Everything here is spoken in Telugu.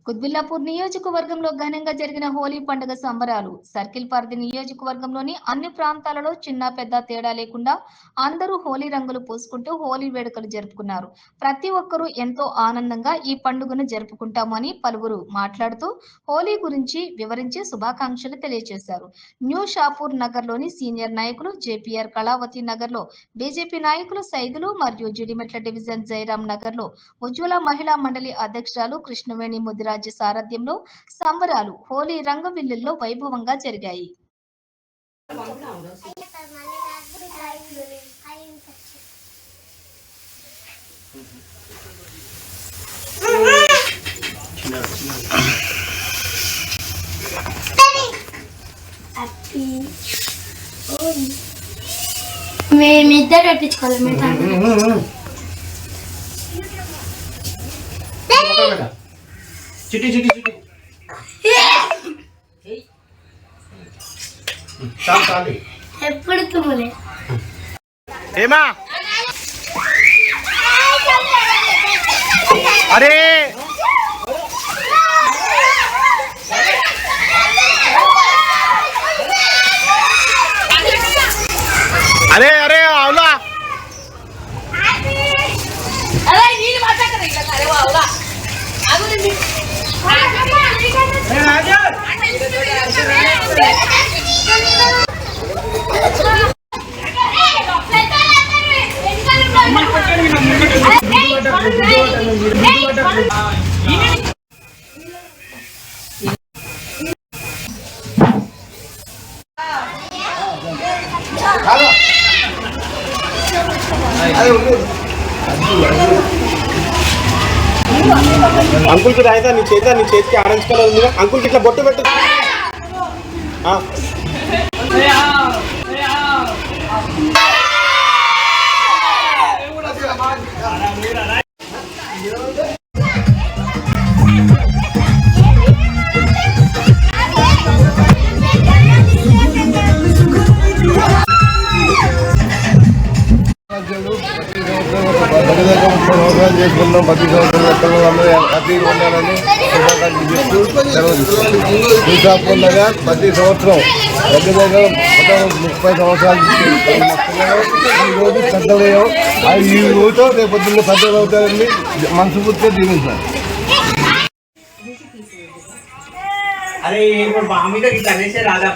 కుత్బుల్లాపూర్ నియోజకవర్గంలో ఘనంగా జరిగిన హోలీ పండుగ సంబరాలు. సర్కిల్ పరిధి నియోజకవర్గంలోని అన్ని ప్రాంతాలలో చిన్న పెద్ద తేడా లేకుండా అందరూ హోలీ రంగులు పూసుకుంటూ హోలీ వేడుకలు జరుపుకున్నారు. ప్రతి ఒక్కరూ ఎంతో ఆనందంగా ఈ పండుగను జరుపుకుంటామని పలువురు మాట్లాడుతూ హోలీ గురించి వివరించి శుభాకాంక్షలు తెలియజేశారు. న్యూ షాపూర్ నగర్లోని సీనియర్ నాయకులు జేపీఆర్ కళావతి నగర్లో బీజేపీ నాయకులు సైదులు మరియు జిడిమెట్ల డివిజన్ జైరాం నగర్లో ఉజ్వల మహిళా మండలి అధ్యక్షురాలు కృష్ణవేణి ముదిరాజు సారథ్యంలో సంబరాలు హోలీ రంగవిల్లుల్లో వైభవంగా జరిగాయి. మేమిద్దరు పెట్టించుకోవాలి. చిటి చిటి చిటి చాలు ఎప్పుడు తుమ్ములే ఏమా అరే అరే అరే అవులా అరే నీళ్ళు మాట్లాడక ఇట్లా అరే అవులా అగుంది अंकुल की रायता नी చేతికి ఆరెంజ్ కలర్ ఉంది అంకుల్ ఇట్లా బొట్టు పెట్టు చేసుకున్నాం. ప్రతి సంవత్సరం ఎక్కడ హ్యాపీగా ఉండాలని శుభాకాంక్షలు చెప్తూ సెలవు తీసుకుంటాం. నగర్ ప్రతి సంవత్సరం దగ్గర 30 సంవత్సరాలు ఈ రోజు పెద్దలయ్యాం. ఈ రోజుతో రేపు పొద్దున్న పెద్దలు అవుతారని మనస్ఫూర్తిగా దీవించారు. అరే బాగా రాదా